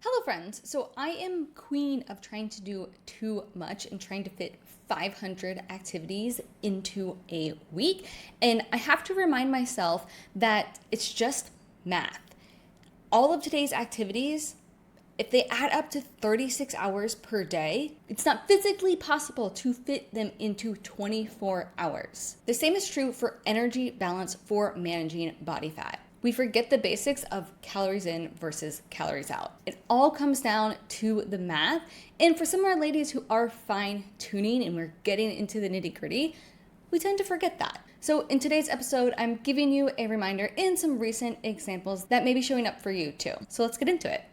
Hello friends, so I am queen of trying to do too much and trying to fit 500 activities into a week. And I have to remind myself that it's just math. All of today's activities, if they add up to 36 hours per day, it's not physically possible to fit them into 24 hours. The same is true for energy balance for managing body fat. We forget the basics of calories in versus calories out. It all comes down to the math. And for some of our ladies who are fine tuning and we're getting into the nitty gritty, we tend to forget that. So in today's episode, I'm giving you a reminder and some recent examples that may be showing up for you too. So let's get into it.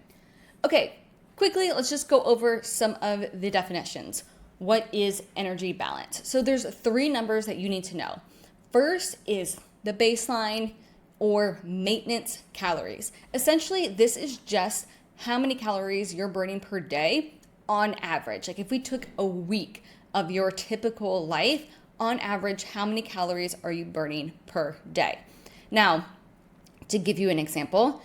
Okay, quickly, let's just go over some of the definitions. What is energy balance? So there's three numbers that you need to know. First is the baseline or maintenance calories. Essentially, this is just how many calories you're burning per day on average. Like if we took a week of your typical life, on average, how many calories are you burning per day? Now, to give you an example,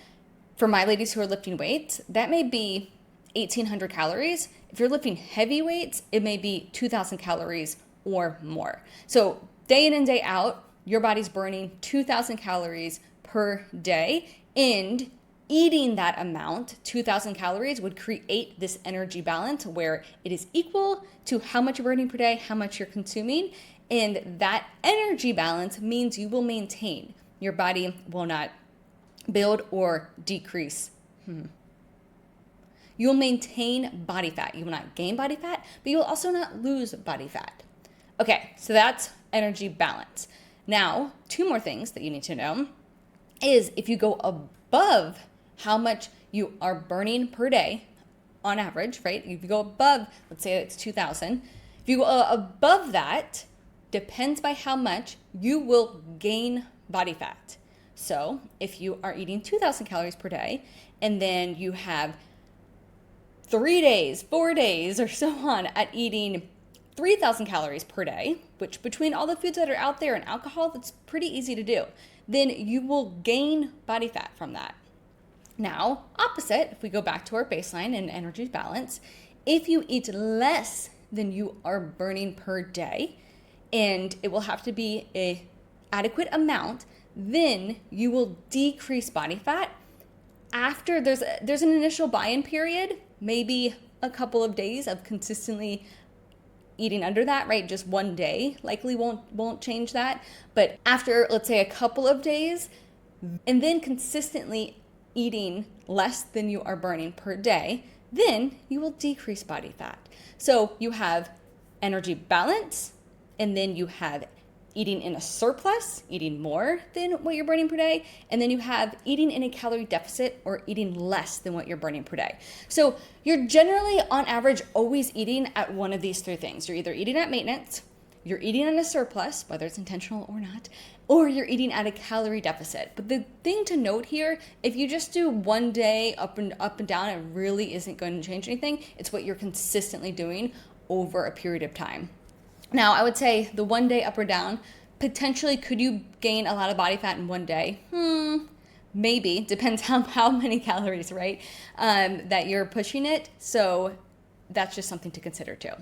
for my ladies who are lifting weights, that may be 1,800 calories. If you're lifting heavy weights, it may be 2,000 calories or more. So day in and day out, your body's burning 2,000 calories per day, and eating that amount, 2,000 calories, would create this energy balance where it is equal to how much you're burning per day, how much you're consuming, and that energy balance means you will maintain. Your body will not build or decrease. You'll maintain body fat. You will not gain body fat, but you will also not lose body fat. Okay, so that's energy balance. Now, two more things that you need to know is if you go above how much you are burning per day on average, right? If you go above, let's say it's 2,000. If you go above that, depends by how much, you will gain body fat. So if you are eating 2,000 calories per day and then you have 3 days, 4 days, or so on at eating 3,000 calories per day, which between all the foods that are out there and alcohol, that's pretty easy to do, then you will gain body fat from that. Now, opposite, if we go back to our baseline and energy balance, if you eat less than you are burning per day, and it will have to be an adequate amount, then you will decrease body fat. After there's an initial buy-in period, maybe a couple of days of consistently eating under that, right? Just one day likely won't change that. But after, let's say, a couple of days, and then consistently eating less than you are burning per day, then you will decrease body fat. So you have energy balance, and then you have eating in a surplus, eating more than what you're burning per day, and then you have eating in a calorie deficit or eating less than what you're burning per day. So you're generally, on average, always eating at one of these three things. You're either eating at maintenance, you're eating in a surplus, whether it's intentional or not, or you're eating at a calorie deficit. But the thing to note here, if you just do one day up and down, it really isn't going to change anything. It's what you're consistently doing over a period of time. Now, I would say the one day up or down, potentially could you gain a lot of body fat in one day? Maybe, depends how many calories, right, that you're pushing it. So that's just something to consider too.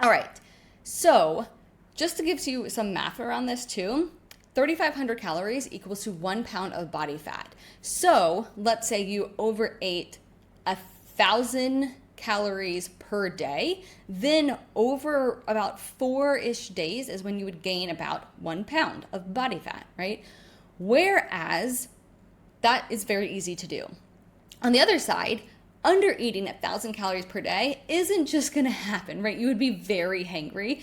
All right, so just to give you some math around this too, 3,500 calories equals to 1 pound of body fat. So let's say you overate 1,000 calories per day, then over about 4-ish days is when you would gain about 1 pound of body fat, right? Whereas that is very easy to do. On the other side, under eating 1,000 calories per day isn't just going to happen, right? You would be very hangry,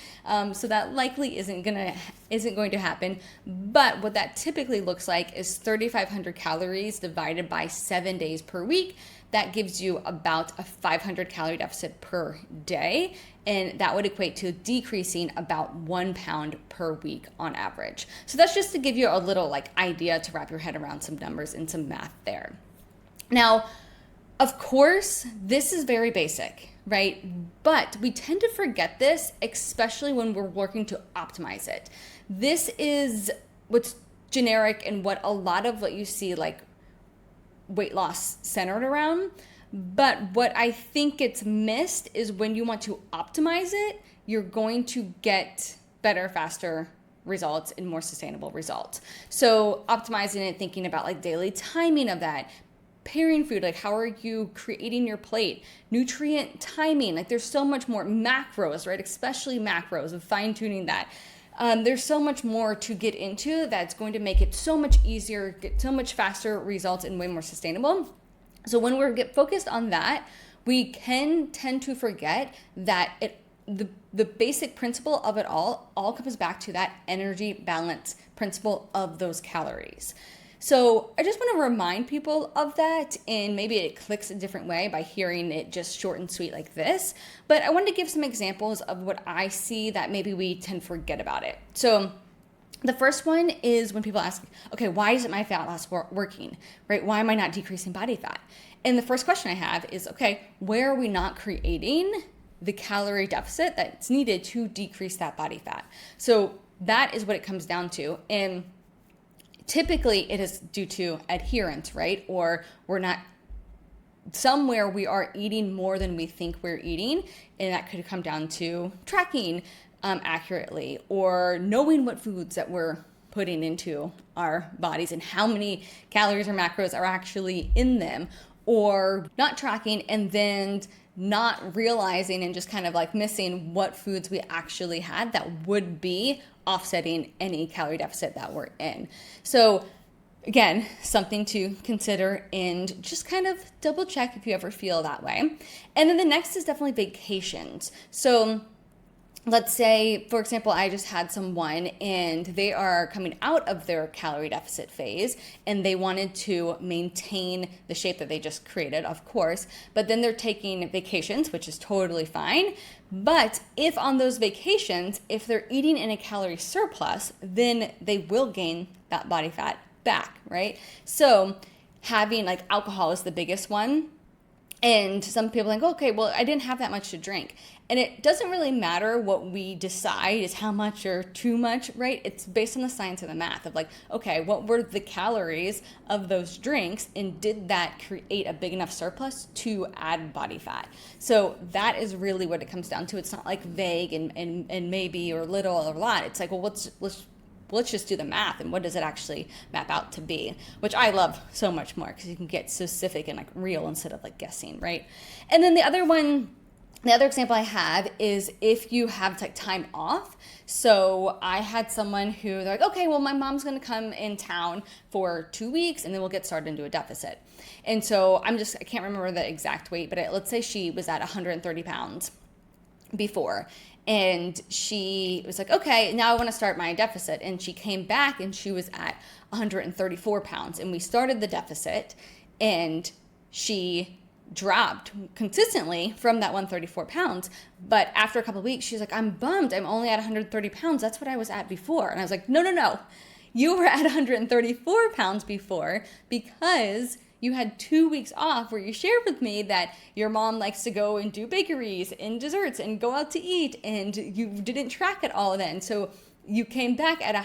so that likely isn't going to happen. But what that typically looks like is 3,500 calories divided by 7 days per week. That gives you about a 500 calorie deficit per day, and that would equate to decreasing about 1 pound per week on average. So that's just to give you a little idea to wrap your head around some numbers and some math there. Now, of course, this is very basic, right? But we tend to forget this, especially when we're working to optimize it. This is what's generic and what a lot of what you see weight loss centered around. But what I think gets missed is when you want to optimize it, you're going to get better, faster results and more sustainable results. So optimizing it, thinking about like daily timing of that, pairing food, like how are you creating your plate, nutrient timing, like there's so much more, macros, right? Especially macros, of fine tuning that. There's so much more to get into that's going to make it so much easier, get so much faster results and way more sustainable. So when we're focused on that, we can tend to forget that the basic principle of it all comes back to that energy balance principle of those calories. So I just want to remind people of that, and maybe it clicks a different way by hearing it just short and sweet like this. But I wanted to give some examples of what I see that maybe we tend to forget about it. So the first one is when people ask, okay, why isn't my fat loss working, right? Why am I not decreasing body fat? And the first question I have is, okay, where are we not creating the calorie deficit that's needed to decrease that body fat? So that is what it comes down to. And typically it is due to adherence, right? Or we're not, somewhere we are eating more than we think we're eating. And that could come down to tracking accurately, or knowing what foods that we're putting into our bodies and how many calories or macros are actually in them, or not tracking and then not realizing and just kind of like missing what foods we actually had that would be offsetting any calorie deficit that we're in. So again, something to consider and just kind of double check if you ever feel that way. And then the next is definitely vacations. So let's say, for example, I just had someone and they are coming out of their calorie deficit phase and they wanted to maintain the shape that they just created, of course, but then they're taking vacations, which is totally fine. But if on those vacations, if they're eating in a calorie surplus, then they will gain that body fat back, right? So having like alcohol is the biggest one. And some people think, okay, well, I didn't have that much to drink. And it doesn't really matter what we decide is how much or too much, right? It's based on the science of the math of like, okay, what were the calories of those drinks? And did that create a big enough surplus to add body fat? So that is really what it comes down to. It's not like vague and maybe or little or a lot. It's like, well, let's just do the math and what does it actually map out to be, which I love so much more because you can get specific and like real instead of like guessing, right? And then the other example I have is if you have like time off. So I had someone who they're like, okay, well, my mom's going to come in town for 2 weeks and then we'll get started into a deficit. And so I can't remember the exact weight, but let's say she was at 130 pounds before. And she was like, okay, now I want to start my deficit. And she came back and she was at 134 pounds. And we started the deficit and she dropped consistently from that 134 pounds. But after a couple of weeks, she's like, I'm bummed. I'm only at 130 pounds. That's what I was at before. And I was like, no. You were at 134 pounds before because you had 2 weeks off where you shared with me that your mom likes to go and do bakeries and desserts and go out to eat, and you didn't track it all then. So you came back at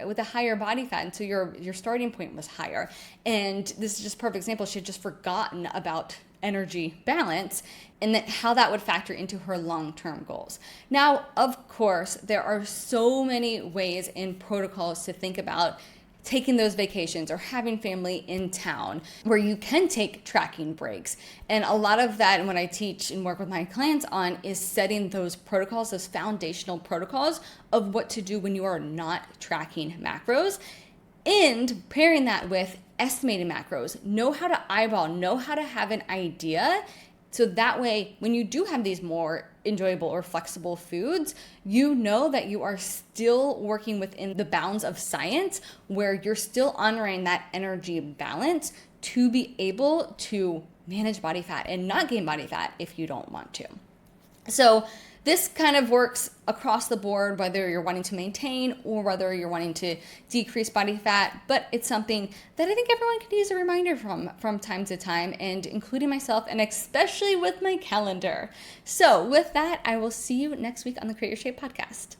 with a higher body fat, and so your starting point was higher. And this is just a perfect example. She had just forgotten about energy balance and how that would factor into her long-term goals. Now, of course, there are so many ways and protocols to think about taking those vacations or having family in town where you can take tracking breaks. And a lot of that, and what I teach and work with my clients on, is setting those protocols, those foundational protocols of what to do when you are not tracking macros, and pairing that with estimating macros. Know how to eyeball, know how to have an idea. So that way, when you do have these more enjoyable or flexible foods, you know that you are still working within the bounds of science where you're still honoring that energy balance to be able to manage body fat and not gain body fat if you don't want to. So this kind of works across the board, whether you're wanting to maintain or whether you're wanting to decrease body fat, but it's something that I think everyone could use a reminder from time to time, and including myself, and especially with my calendar. So with that, I will see you next week on the Create Your Shape podcast.